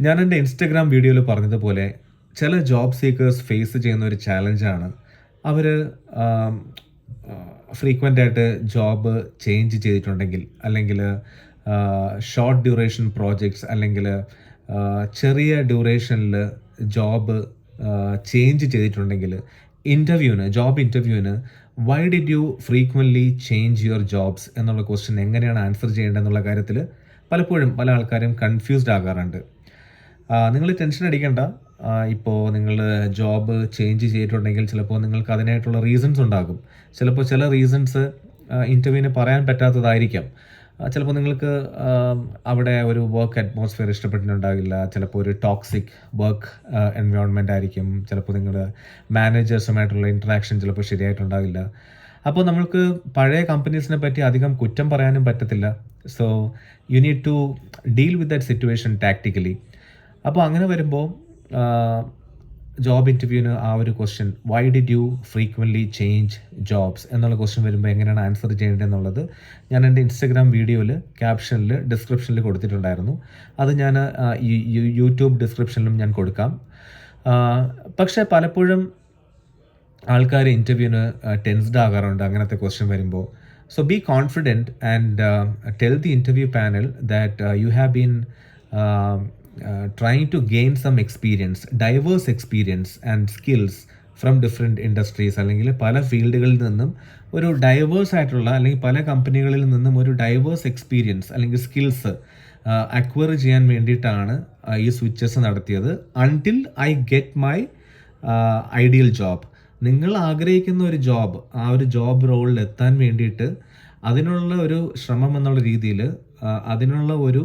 ഞാൻ എൻ്റെ ഇൻസ്റ്റഗ്രാം വീഡിയോയിൽ പറഞ്ഞതുപോലെ ചില ജോബ് സീക്കേഴ്സ് ഫേസ് ചെയ്യുന്ന ഒരു ചാലഞ്ചാണ് അവർ ഫ്രീക്വൻ്റ് ആയിട്ട് ജോബ് ചേഞ്ച് ചെയ്തിട്ടുണ്ടെങ്കിൽ, അല്ലെങ്കിൽ ഷോർട്ട് ഡ്യൂറേഷൻ പ്രോജക്ട്സ്, അല്ലെങ്കിൽ ചെറിയ ഡ്യൂറേഷനിൽ ജോബ് ചേഞ്ച് ചെയ്തിട്ടുണ്ടെങ്കിൽ ജോബ് ഇൻ്റർവ്യൂവിന് Y did you frequently change your jobs എന്നുള്ള ക്വസ്റ്റ്യൻ എങ്ങനെയാണ് ആൻസർ ചെയ്യേണ്ടതെന്നുള്ള കാര്യത്തിൽ പലപ്പോഴും പല ആൾക്കാരും കൺഫ്യൂസ്ഡ് ആകാറുണ്ട്. നിങ്ങൾ ടെൻഷൻ അടിക്കേണ്ട. ഇപ്പോൾ നിങ്ങൾ ജോബ് ചേഞ്ച് ചെയ്തിട്ടുണ്ടെങ്കിൽ ചിലപ്പോൾ നിങ്ങൾക്ക് അതിനായിട്ടുള്ള റീസൺസ് ഉണ്ടാകും. ചിലപ്പോൾ ചില റീസൺസ് ഇൻ്റർവ്യൂവിന് പറയാൻ പറ്റാത്തതായിരിക്കാം. ചിലപ്പോൾ നിങ്ങൾക്ക് അവിടെ ഒരു വർക്ക് അറ്റ്മോസ്ഫിയർ ഇഷ്ടപ്പെട്ടിട്ടുണ്ടാകില്ല. ചിലപ്പോൾ ഒരു ടോക്സിക് വർക്ക് എൻവയോൺമെൻ്റ് ആയിരിക്കും. ചിലപ്പോൾ നിങ്ങളുടെ മാനേജേഴ്സുമായിട്ടുള്ള ഇൻട്രാക്ഷൻ ചിലപ്പോൾ ശരിയായിട്ടുണ്ടാകില്ല. അപ്പോൾ നമ്മൾക്ക് പഴയ കമ്പനീസിനെ പറ്റി അധികം കുറ്റം പറയാനും പറ്റത്തില്ല. So you need to deal with that situation tactically. അപ്പോൾ അങ്ങനെ വരുമ്പോൾ ജോബ് ഇൻ്റർവ്യൂവിന് ആ ഒരു question why did you frequently change jobs എന്നുള്ള ക്വസ്റ്റ്യൻ വരുമ്പോൾ എങ്ങനെയാണ് ആൻസർ ചെയ്യേണ്ടതെന്നുള്ളത് ഞാൻ എൻ്റെ ഇൻസ്റ്റഗ്രാം വീഡിയോയിൽ ക്യാപ്ഷനിൽ ഡിസ്ക്രിപ്ഷനിൽ കൊടുത്തിട്ടുണ്ടായിരുന്നു. അത് ഞാൻ യൂട്യൂബ് ഡിസ്ക്രിപ്ഷനിലും ഞാൻ കൊടുക്കാം. പക്ഷേ പലപ്പോഴും ആൾക്കാർ ഇൻ്റർവ്യൂവിന് ടെൻസ്ഡ് ആകാറുണ്ട് അങ്ങനത്തെ ക്വസ്റ്റ്യൻ വരുമ്പോൾ. So be confident and tell the interview panel that you have been trying to gain some experience, diverse experience and skills from different industries, അല്ലെങ്കിൽ പല ഫീൽഡുകളിൽ നിന്നും ഒരു ഡൈവേഴ്സ് ആയിട്ടുള്ള, അല്ലെങ്കിൽ പല കമ്പനികളിൽ നിന്നും ഒരു ഡൈവേഴ്സ് എക്സ്പീരിയൻസ് അല്ലെങ്കിൽ സ്കിൽസ് അക്വയർ ചെയ്യാൻ വേണ്ടിയിട്ടാണ് ഈ സ്വിച്ചസ് നടത്തിയത്. Until I get my ideal job. നിങ്ങൾ ആഗ്രഹിക്കുന്ന ഒരു ജോബ്, ആ ഒരു ജോബ് റോളിൽ എത്താൻ വേണ്ടിയിട്ട് അതിനുള്ള ഒരു ശ്രമം എന്നുള്ള രീതിയിൽ, അതിനുള്ള ഒരു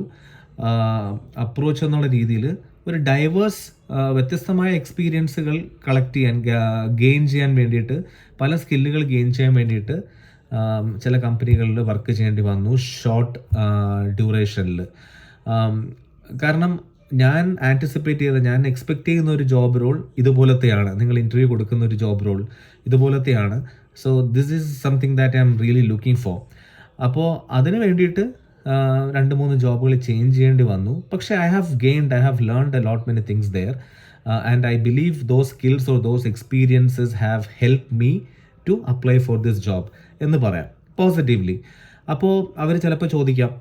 അപ്രോച്ച് എന്നുള്ള രീതിയിൽ ഒരു ഡൈവേഴ്സ് വ്യത്യസ്തമായ എക്സ്പീരിയൻസുകൾ കളക്ട് ചെയ്യാൻ, ഗെയിൻ ചെയ്യാൻ വേണ്ടിയിട്ട്, പല സ്കില്ലുകൾ ഗെയിൻ ചെയ്യാൻ വേണ്ടിയിട്ട് ചില കമ്പനികളിൽ വർക്ക് ചെയ്യേണ്ടി വന്നു ഷോർട്ട് ഡ്യൂറേഷനിൽ. കാരണം ഞാൻ ഞാൻ എക്സ്പെക്റ്റ് ചെയ്യുന്ന ഒരു ജോബ് റോൾ ഇതുപോലത്തെയാണ്. നിങ്ങൾ ഇൻ്റർവ്യൂ കൊടുക്കുന്ന ഒരു ജോബ് റോൾ ഇതുപോലത്തെയാണ്. So this is something that I am really looking for. അപ്പോൾ അതിന് വേണ്ടിയിട്ട് 2-3 ജോബുകൾ ചേഞ്ച് ചെയ്യേണ്ടി വന്നു. പക്ഷേ I have learned a lot many things there and I believe those skills or those experiences have help me to apply for this job എന്ന് പറയാം positively. അപ്പോൾ അവർ ചിലപ്പോൾ ചോദിക്കാം,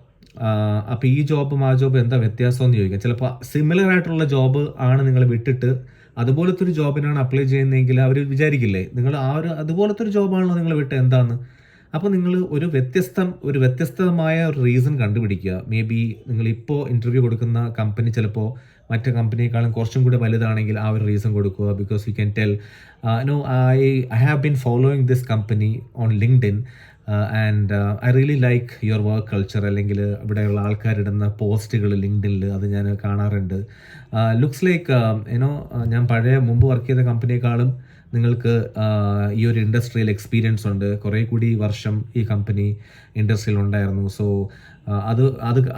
അപ്പോൾ ഈ ജോബും ആ ജോബും എന്താ വ്യത്യാസം എന്ന് ചോദിക്കാം. ചിലപ്പോൾ സിമിലർ ആയിട്ടുള്ള ജോബ് ആണ് നിങ്ങൾ വിട്ടിട്ട് അതുപോലത്തെ ഒരു ജോബിനാണ് അപ്ലൈ ചെയ്യുന്നതെങ്കിൽ അവർ വിചാരിക്കില്ലേ നിങ്ങൾ അതുപോലത്തെ ഒരു ജോബാണല്ലോ നിങ്ങൾ വിട്ട് എന്താന്ന്. അപ്പോൾ നിങ്ങൾ ഒരു വ്യത്യസ്തമായ ഒരു റീസൺ കണ്ടുപിടിക്കുക. മേ ബി നിങ്ങളിപ്പോൾ ഇൻ്റർവ്യൂ കൊടുക്കുന്ന കമ്പനി ചിലപ്പോൾ മറ്റു കമ്പനിയെക്കാളും കുറച്ചും കൂടി വലുതാണെങ്കിൽ ആ ഒരു റീസൺ കൊടുക്കുക. Because you can tell I have been following this company on LinkedIn and I really like your work culture. അല്ലെങ്കിൽ ഇവിടെയുള്ള ആൾക്കാരിടുന്ന പോസ്റ്റുകൾ ലിങ്ക്ഡിനിൽ അത് ഞാൻ കാണാറുണ്ട്. ലുക്സ് ലൈക്ക് ഞാൻ മുമ്പ് വർക്ക് ചെയ്ത കമ്പനിയെക്കാളും നിങ്ങൾക്ക് ഈ ഒരു ഇൻഡസ്ട്രിയിൽ എക്സ്പീരിയൻസ് ഉണ്ട്, കുറേ കൂടി വർഷം ഈ കമ്പനി ഇൻഡസ്ട്രിയിൽ ഉണ്ടായിരുന്നു. സോ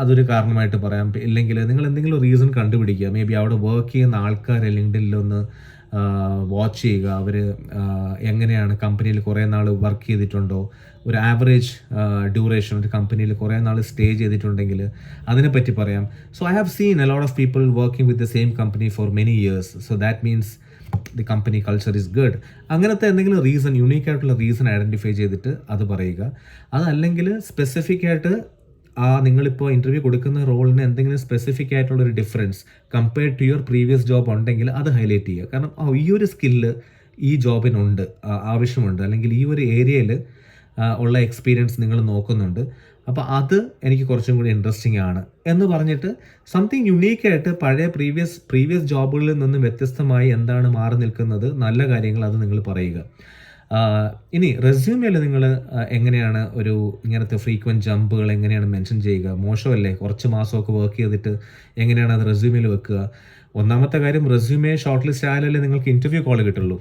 അതൊരു കാരണമായിട്ട് പറയാം. ഇല്ലെങ്കിൽ നിങ്ങൾ എന്തെങ്കിലും റീസൺ കണ്ടുപിടിക്കുക. മേ ബി അവിടെ വർക്ക് ചെയ്യുന്ന ആൾക്കാരെ ലിങ്ക്ഡിനിലൊന്ന് വാച്ച് ചെയ്യുക. അവർ എങ്ങനെയാണ് കമ്പനിയിൽ കുറേ നാൾ വർക്ക് ചെയ്തിട്ടുണ്ടോ, ഒരു ആവറേജ് ഡ്യൂറേഷൻ ഒരു കമ്പനിയിൽ കുറേ നാൾ സ്റ്റേ ചെയ്തിട്ടുണ്ടെങ്കിൽ അതിനെപ്പറ്റി പറയാം. So I have seen a lot of people working with the same company for many years. So that means the company culture is good. അങ്ങനത്തെ എന്തെങ്കിലും റീസൺ, യുണീക്കായിട്ടുള്ള റീസൺ ഐഡൻറ്റിഫൈ ചെയ്തിട്ട് അത് പറയുക. അതല്ലെങ്കിൽ സ്പെസിഫിക് ആയിട്ട് നിങ്ങളിപ്പോൾ ഇൻ്റർവ്യൂ കൊടുക്കുന്ന റോളിന് എന്തെങ്കിലും സ്പെസിഫിക് ആയിട്ടുള്ളൊരു difference compared to your previous job ഉണ്ടെങ്കിൽ അത് ഹൈലൈറ്റ് ചെയ്യുക. കാരണം ഈ ഒരു സ്കില്ല് ഈ ജോബിനുണ്ട്, ആവശ്യമുണ്ട്, അല്ലെങ്കിൽ ഈ ഒരു ഏരിയയിൽ ഉള്ള എക്സ്പീരിയൻസ് നിങ്ങൾ നോക്കുന്നുണ്ട്, അപ്പോൾ അത് എനിക്ക് കുറച്ചും കൂടി ഇൻട്രസ്റ്റിംഗ് ആണ് എന്ന് പറഞ്ഞിട്ട് സംതിങ് യുണീക്കായിട്ട് പഴയ പ്രീവിയസ് ജോബുകളിൽ നിന്നും വ്യത്യസ്തമായി എന്താണ് മാറി നിൽക്കുന്നത്, നല്ല കാര്യങ്ങൾ അത് നിങ്ങൾ പറയുക. ഇനി റെസ്യൂമിൽ നിങ്ങൾ എങ്ങനെയാണ് ഇങ്ങനത്തെ ഫ്രീക്വൻറ്റ് ജമ്പുകൾ എങ്ങനെയാണ് മെൻഷൻ ചെയ്യുക? മോശമല്ലേ? കുറച്ച് മാസമൊക്കെ വർക്ക് ചെയ്തിട്ട് എങ്ങനെയാണ് അത് റെസ്യൂമിൽ വെക്കുക? ഒന്നാമത്തെ കാര്യം, റെസ്യൂമേ ഷോർട്ട് ലിസ്റ്റ് ആയാലല്ലേ നിങ്ങൾക്ക് ഇൻ്റർവ്യൂ കോൾ കിട്ടുള്ളൂ.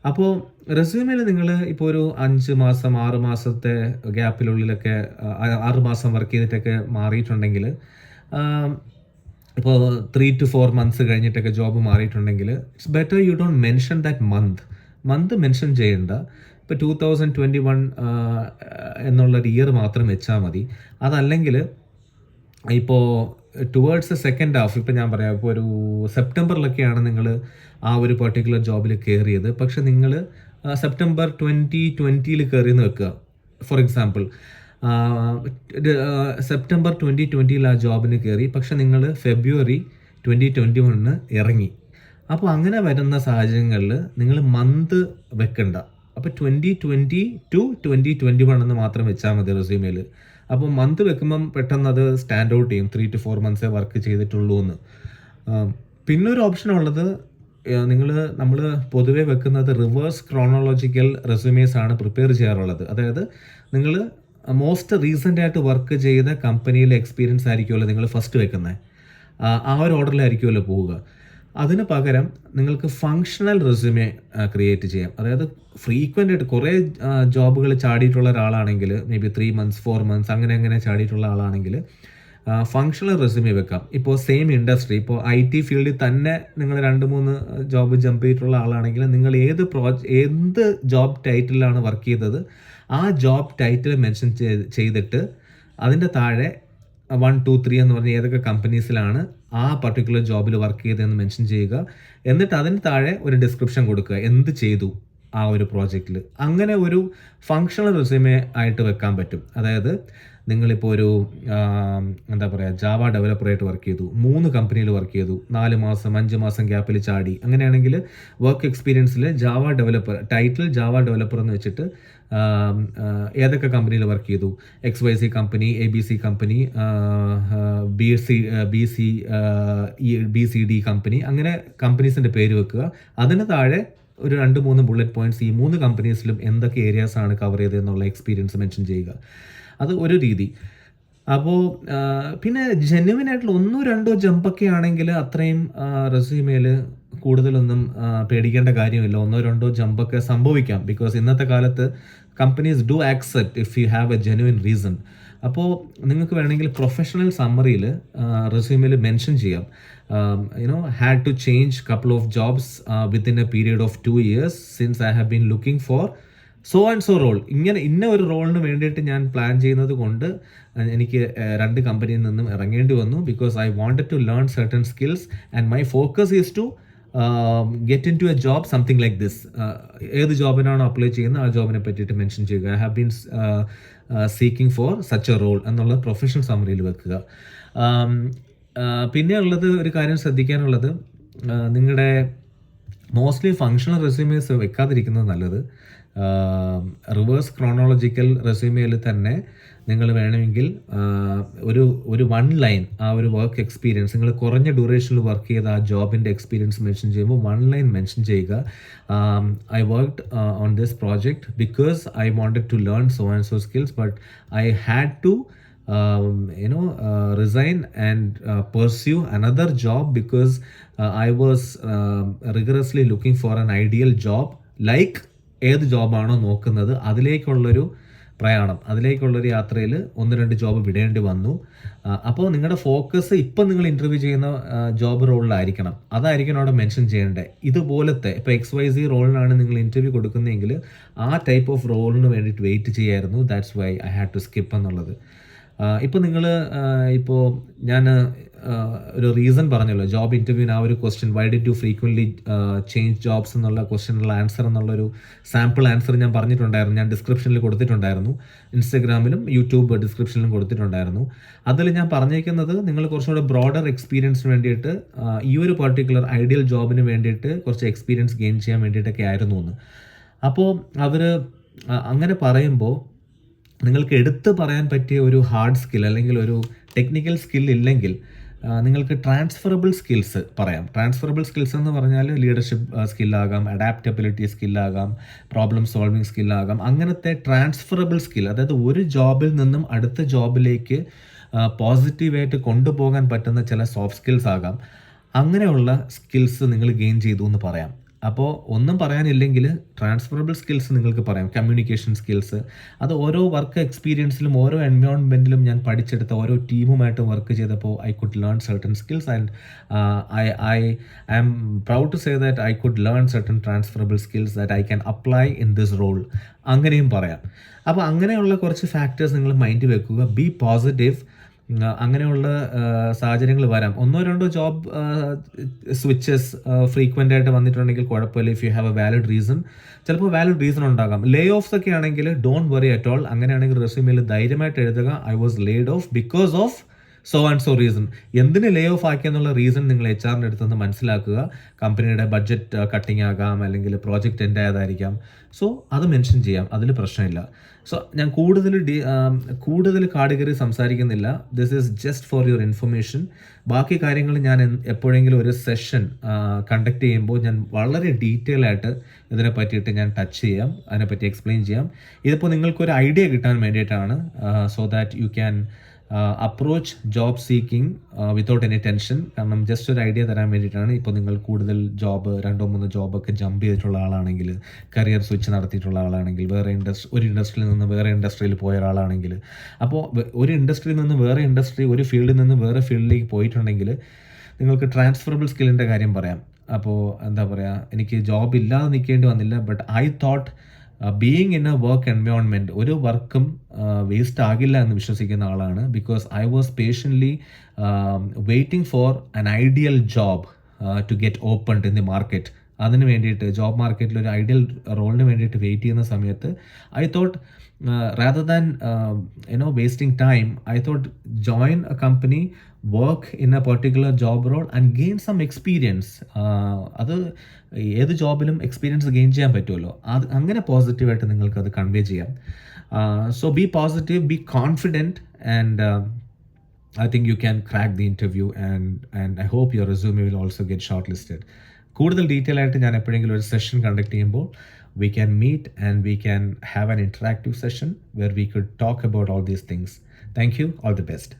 അപ്പോൾ റെസ്യൂമിൽ നിങ്ങൾ ഇപ്പോൾ ഒരു 5 മാസം 6 മാസത്തെ ഗ്യാപ്പിനുള്ളിലൊക്കെ 6 മാസം വർക്ക് ചെയ്തിട്ടൊക്കെ മാറിയിട്ടുണ്ടെങ്കിൽ, ഇപ്പോൾ 3 to 4 months കഴിഞ്ഞിട്ടൊക്കെ ജോബ് മാറിയിട്ടുണ്ടെങ്കിൽ it's better you don't mention that month mention ചെയ്യേണ്ട. ഇപ്പോൾ 2021 എന്നുള്ളൊരു ഇയർ മാത്രം വെച്ചാൽ മതി. അതല്ലെങ്കിൽ ഇപ്പോൾ ടുവേർഡ്സ് സെക്കൻഡ് ഹാഫ്, ഇപ്പം ഞാൻ പറയാം, ഇപ്പോൾ ഒരു സെപ്റ്റംബറിലൊക്കെയാണ് നിങ്ങൾ ആ ഒരു പെർട്ടിക്കുലർ ജോബിൽ കയറിയത്. പക്ഷെ നിങ്ങൾ സെപ്റ്റംബർ 2020 കയറിയെന്ന് വെക്കുക. ഫോർ എക്സാമ്പിൾ, സെപ്റ്റംബർ 2020 ആ ജോബിന് കയറി, പക്ഷെ നിങ്ങൾ ഫെബ്രുവരി 2021 ഇറങ്ങി. അപ്പോൾ അങ്ങനെ വരുന്ന സാഹചര്യങ്ങളിൽ നിങ്ങൾ മന്ത് വെക്കണ്ട. അപ്പോൾ 2020 to 2021 എന്ന് മാത്രം വെച്ചാൽ മതി റെസ്യൂമേൽ. അപ്പോൾ മന്ത് വെക്കുമ്പം പെട്ടെന്ന് അത് സ്റ്റാൻഡ് ഔട്ട് ചെയ്യും, 3 to 4 months വർക്ക് ചെയ്തിട്ടുള്ളൂ എന്ന്. പിന്നൊരു ഓപ്ഷൻ ഉള്ളത്, നമ്മൾ പൊതുവെ വെക്കുന്നത് റിവേഴ്സ് ക്രോണോളജിക്കൽ റെസ്യൂമേസ് ആണ് പ്രിപ്പയർ ചെയ്യാറുള്ളത്. അതായത് നിങ്ങൾ മോസ്റ്റ് റീസെൻ്റ് ആയിട്ട് വർക്ക് ചെയ്ത കമ്പനിയിലെ എക്സ്പീരിയൻസ് ആയിരിക്കുമല്ലോ നിങ്ങൾ ഫസ്റ്റ് വെക്കുന്നത്. ആ ഒരു ഓർഡറിലായിരിക്കുമല്ലോ പോവുക. അതിന് പകരം നിങ്ങൾക്ക് ഫങ്ഷണൽ റെസ്യൂമേ ക്രിയേറ്റ് ചെയ്യാം. അതായത് ഫ്രീക്വൻ്റ് ആയിട്ട് കുറേ ജോബുകൾ ചാടിയിട്ടുള്ള ഒരാളാണെങ്കിൽ, മേ ബി 3 months 4 months അങ്ങനെ ചാടിയിട്ടുള്ള ആളാണെങ്കിൽ ഫങ്ഷണൽ റെസ്യൂമേ വെക്കാം. ഇപ്പോൾ സെയിം ഇൻഡസ്ട്രി, ഇപ്പോൾ IT ഫീൽഡിൽ തന്നെ നിങ്ങൾ 2-3 ജോബ് ജമ്പ് ചെയ്തിട്ടുള്ള ആളാണെങ്കിൽ നിങ്ങൾ എന്ത് ജോബ് ടൈറ്റിലാണ് വർക്ക് ചെയ്തത് ആ ജോബ് ടൈറ്റിൽ മെൻഷൻ ചെയ്തിട്ട് അതിൻ്റെ താഴെ 1, 2, 3 എന്ന് പറഞ്ഞ ഏതൊക്കെ കമ്പനീസിലാണ് ആ പർട്ടിക്കുലർ ജോബിൽ വർക്ക് ചെയ്തതെന്ന് മെൻഷൻ ചെയ്യുക. എന്നിട്ട് അതിന് താഴെ ഒരു ഡിസ്ക്രിപ്ഷൻ കൊടുക്കുക, എന്ത് ചെയ്തു ആ ഒരു പ്രോജക്റ്റിൽ. അങ്ങനെ ഒരു ഫങ്ഷണൽ റെസ്യൂമേ ആയിട്ട് വെക്കാൻ പറ്റും. അതായത് നിങ്ങളിപ്പോൾ ഒരു എന്താ പറയുക, ജാവ ഡെവലപ്പറായിട്ട് വർക്ക് ചെയ്തു, 3 കമ്പനിയിൽ വർക്ക് ചെയ്തു, 4 മാസം 5 മാസം ഗ്യാപ്പിൽ ചാടി. അങ്ങനെയാണെങ്കിൽ വർക്ക് എക്സ്പീരിയൻസിൽ Java developer, title Java developer എന്ന് വെച്ചിട്ട് ഏതൊക്കെ കമ്പനിയിൽ വർക്ക് ചെയ്തു, XYZ company, ABC company, BCD company, അങ്ങനെ കമ്പനീസിൻ്റെ പേര് വെക്കുക. അതിന് താഴെ ഒരു 2-3 ബുള്ളറ്റ് പോയിന്റ്സ്, ഈ 3 കമ്പനീസിലും എന്തൊക്കെ ഏരിയാസ് ആണ് കവർ ചെയ്തതെന്നുള്ള എക്സ്പീരിയൻസ് മെൻഷൻ ചെയ്യുക. അത് ഒരു രീതി. അപ്പോൾ പിന്നെ ജെന്യുവൻ ആയിട്ടുള്ള 1-2 ജമ്പൊക്കെ ആണെങ്കിൽ അത്രയും റെസ്യൂമേൽ കൂടുതലൊന്നും പേടിക്കേണ്ട കാര്യമില്ല. 1-2 ജമ്പൊക്കെ സംഭവിക്കാം. ബിക്കോസ് ഇന്നത്തെ കാലത്ത് companies do accept if you have A genuine reason. അപ്പോൾ നിങ്ങൾക്ക് വേണമെങ്കിൽ പ്രൊഫഷണൽ സമ്മറിയിൽ റെസ്യൂമേൽ മെൻഷൻ ചെയ്യാം, had to change couple of jobs within a period of 2 years since I have been looking for so and so role. ഇന്ന ഒരു റോളിന് വേണ്ടിയിട്ട് ഞാൻ plan ചെയ്യുന്നത് കൊണ്ട് എനിക്ക് 2 കമ്പനിയിൽ നിന്നും ഇറങ്ങേണ്ടി വന്നു. Because I wanted to learn certain skills and my focus is to get into a job something like this. ഏത് ജോബിനാണോ അപ്ലൈ ചെയ്യുന്നത് ആ ജോബിനെ പറ്റിയിട്ട് മെൻഷൻ ചെയ്യുക. I have been seeking for such a role എന്നുള്ള പ്രൊഫഷണൽ സമ്മറിയിൽ വെക്കുക. പിന്നെ ഉള്ളത്, ഒരു കാര്യം ശ്രദ്ധിക്കാനുള്ളത്, നിങ്ങളുടെ മോസ്റ്റ്ലി ഫങ്ഷണൽ റെസ്യൂമേഴ്സ് വെക്കാതിരിക്കുന്നത് നല്ലത്. റിവേഴ്സ് ക്രോണോളജിക്കൽ റെസ്യൂമേയിൽ തന്നെ നിങ്ങൾ വേണമെങ്കിൽ ഒരു 1 ലൈൻ ആ ഒരു വർക്ക് എക്സ്പീരിയൻസ്, നിങ്ങൾ കുറഞ്ഞ ഡ്യൂറേഷനിൽ വർക്ക് ചെയ്ത ആ ജോബിൻ്റെ എക്സ്പീരിയൻസ് മെൻഷൻ ചെയ്യുമ്പോൾ 1 ലൈൻ മെൻഷൻ ചെയ്യുക. I worked on this project because I wanted to learn so and so skills but I had to resign and pursue another job because I was rigorously looking for an ideal job. Like ഏത് ജോബാണോ നോക്കുന്നത് അതിലേക്കുള്ളൊരു പ്രയാണം, അതിലേക്കുള്ളൊരു യാത്രയിൽ 1-2 job വിടേണ്ടി വന്നു. അപ്പോൾ നിങ്ങളുടെ focus ഇപ്പം നിങ്ങൾ interview ചെയ്യുന്ന ജോബ് റോളിലായിരിക്കണം. അതായിരിക്കണം അവിടെ മെൻഷൻ ചെയ്യേണ്ടത്. ഇതുപോലത്തെ ഇപ്പോൾ XYZ റോളിനാണ് നിങ്ങൾ ഇൻ്റർവ്യൂ കൊടുക്കുന്നതെങ്കിൽ ആ ടൈപ്പ് ഓഫ് റോളിന് വേണ്ടിയിട്ട് വെയിറ്റ് ചെയ്യായിരുന്നു. That's why I had to skip എന്നുള്ളത്. ഇപ്പോൾ നിങ്ങൾ ഞാൻ ഒരു റീസൺ പറഞ്ഞല്ലോ, ജോബ് ഇൻ്റർവ്യൂവിന് ആ ഒരു question, why did you frequently change jobs എന്നുള്ള ക്വസ്റ്റ്യനുള്ള ആൻസർ എന്നുള്ളൊരു സാമ്പിൾ ആൻസർ ഞാൻ പറഞ്ഞിട്ടുണ്ടായിരുന്നു. ഞാൻ ഡിസ്ക്രിപ്ഷനിൽ കൊടുത്തിട്ടുണ്ടായിരുന്നു, ഇൻസ്റ്റഗ്രാമിലും യൂട്യൂബ് ഡിസ്ക്രിപ്ഷനിലും കൊടുത്തിട്ടുണ്ടായിരുന്നു. അതിൽ ഞാൻ പറഞ്ഞേക്കുന്നത് നിങ്ങൾ കുറച്ചുകൂടെ ബ്രോഡർ എക്സ്പീരിയൻസിന് വേണ്ടിയിട്ട് ഈ ഒരു പർട്ടിക്കുലർ ഐഡിയൽ ജോബിന് വേണ്ടിയിട്ട് കുറച്ച് എക്സ്പീരിയൻസ് ഗെയിൻ ചെയ്യാൻ വേണ്ടിയിട്ടൊക്കെ ആയിരുന്നു എന്ന്. അപ്പോൾ അവർ അങ്ങനെ പറയുമ്പോൾ നിങ്ങൾക്ക് എടുത്ത് പറയാൻ പറ്റിയ ഒരു ഹാർഡ് സ്കിൽ അല്ലെങ്കിൽ ഒരു ടെക്നിക്കൽ സ്കിൽ ഇല്ലെങ്കിൽ നിങ്ങൾക്ക് ട്രാൻസ്ഫറബിൾ സ്കിൽസ് പറയാം. ട്രാൻസ്ഫറബിൾ സ്കിൽസ് എന്ന് പറഞ്ഞാൽ ലീഡർഷിപ്പ് സ്കില്ലാകാം, അഡാപ്റ്റബിലിറ്റി സ്കില്ലാകാം, പ്രോബ്ലം സോൾവിങ് സ്കില്ലാകാം. അങ്ങനത്തെ ട്രാൻസ്ഫറബിൾ സ്കിൽ, അതായത് ഒരു ജോബിൽ നിന്നും അടുത്ത ജോബിലേക്ക് പോസിറ്റീവായിട്ട് കൊണ്ടുപോകാൻ പറ്റുന്ന ചില സോഫ്റ്റ് സ്കിൽസ് ആകാം. അങ്ങനെയുള്ള സ്കിൽസ് നിങ്ങൾ ഗെയിൻ ചെയ്തു എന്ന് പറയാം. അപ്പോൾ ഒന്നും പറയാനില്ലെങ്കിൽ ട്രാൻസ്ഫറബിൾ സ്കിൽസ് നിങ്ങൾക്ക് പറയാം. കമ്മ്യൂണിക്കേഷൻ സ്കിൽസ്, അത് ഓരോ വർക്ക് എക്സ്പീരിയൻസിലും ഓരോ എൻവയോൺമെൻറ്റിലും ഞാൻ പഠിച്ചെടുത്ത ഓരോ ടീമുമായിട്ട് വർക്ക് ചെയ്തപ്പോൾ I could learn certain skills and I am proud to say that I could learn certain transferable skills that I can apply in this role. അങ്ങനെയും പറയാം. അപ്പോൾ അങ്ങനെയുള്ള കുറച്ച് ഫാക്ടേഴ്സ് നിങ്ങൾ മൈൻഡിൽ വെക്കുക. Be positive. അങ്ങനെയുള്ള സാഹചര്യങ്ങൾ വരാം. 1-2 ജോബ് സ്വിച്ചസ് ഫ്രീക്വൻ്റ് ആയിട്ട് വന്നിട്ടുണ്ടെങ്കിൽ കുഴപ്പമില്ല. If you have A valid reason, ചിലപ്പോൾ വാലിഡ് റീസൺ ഉണ്ടാകാം. ലേ ഓഫ്സ് ഒക്കെ ആണെങ്കിൽ ഡോണ്ട് വറി അറ്റ് ഓൾ. അങ്ങനെയാണെങ്കിൽ റെസ്യൂമിൽ ധൈര്യമായിട്ട് എഴുതുക, I was laid of because of so and so reason. എന്തിന് ലേ ഓഫ് ആക്കിയെന്നുള്ള റീസൺ നിങ്ങൾ HR-ൻ്റെ അടുത്തുനിന്ന് മനസ്സിലാക്കുക. കമ്പനിയുടെ ബഡ്ജറ്റ് കട്ടിങ് ആകാം, അല്ലെങ്കിൽ പ്രോജക്റ്റ് എൻഡ് ആയതായിരിക്കാം. സോ അത് മെൻഷൻ ചെയ്യാം, അതിൽ പ്രശ്നമില്ല. സോ ഞാൻ കൂടുതൽ കാടുകയറി സംസാരിക്കുന്നില്ല. This is just for your information. ബാക്കി കാര്യങ്ങൾ ഞാൻ എപ്പോഴെങ്കിലും ഒരു സെഷൻ കണ്ടക്ട് ചെയ്യുമ്പോൾ ഞാൻ വളരെ ഡീറ്റെയിൽ ആയിട്ട് ഇതിനെ പറ്റിയിട്ട് ഞാൻ ടച്ച് ചെയ്യാം, അതിനെപ്പറ്റി എക്സ്പ്ലെയിൻ ചെയ്യാം. ഇതിപ്പോൾ നിങ്ങൾക്കൊരു ഐഡിയ കിട്ടാൻ വേണ്ടിയിട്ടാണ്, so that you can approach job seeking without any tension. കാരണം ജസ്റ്റ് ഒരു ഐഡിയ തരാൻ വേണ്ടിയിട്ടാണ്. ഇപ്പോൾ നിങ്ങൾ കൂടുതൽ ജോബ് 2-3 ജോബൊക്കെ ജമ്പ് ചെയ്തിട്ടുള്ള ആളാണെങ്കിൽ, കരിയർ സ്വിച്ച് നടത്തിയിട്ടുള്ള ആളാണെങ്കിൽ, ഒരു ഇൻഡസ്ട്രിയിൽ നിന്ന് വേറെ ഇൻഡസ്ട്രിയിൽ പോയ ഒരാളാണെങ്കിൽ, അപ്പോൾ ഒരു ഇൻഡസ്ട്രിയിൽ നിന്ന് വേറെ ഇൻഡസ്ട്രി, ഒരു ഫീൽഡിൽ നിന്ന് വേറെ ഫീൽഡിലേക്ക് പോയിട്ടുണ്ടെങ്കിൽ നിങ്ങൾക്ക് ട്രാൻസ്ഫറബിൾ സ്കില്ലിൻ്റെ കാര്യം പറയാം. അപ്പോൾ എന്താ പറയുക, എനിക്ക് ജോബ് ഇല്ലാതെ നിൽക്കേണ്ടി വന്നില്ല. But I thought being in a work environment, ഒരു വർക്കും വേസ്റ്റ് ആകില്ല എന്ന് വിശ്വസിക്കുന്ന ആളാണ്. Because I was patiently waiting for an ideal job to get opened in the market. അതിന് വേണ്ടിയിട്ട് ജോബ് മാർക്കറ്റിൽ ഒരു ഐഡിയൽ റോളിന് വേണ്ടിയിട്ട് വെയിറ്റ് ചെയ്യുന്ന സമയത്ത് I thought rather than wasting time, I thought join a company, work in a particular job role and gain some experience. അത് ഏത് ജോബിലും experience gain ചെയ്യാൻ പറ്റുമല്ലോ. അത് അങ്ങനെ പോസിറ്റീവായിട്ട് നിങ്ങൾക്ക് അത് കൺവേ ചെയ്യാം. So B positive, be confident, and I think you can crack the interview, and I hope your resume will also get shortlisted. കൂടുതൽ ഡീറ്റെയിൽ ആയിട്ട് ഞാൻ എപ്പോഴെങ്കിലും ഒരു സെഷൻ കണ്ടക്ട് ചെയ്യുമ്പോൾ we can meet and we can have an interactive session where we could talk about all these things. Thank you. All the best.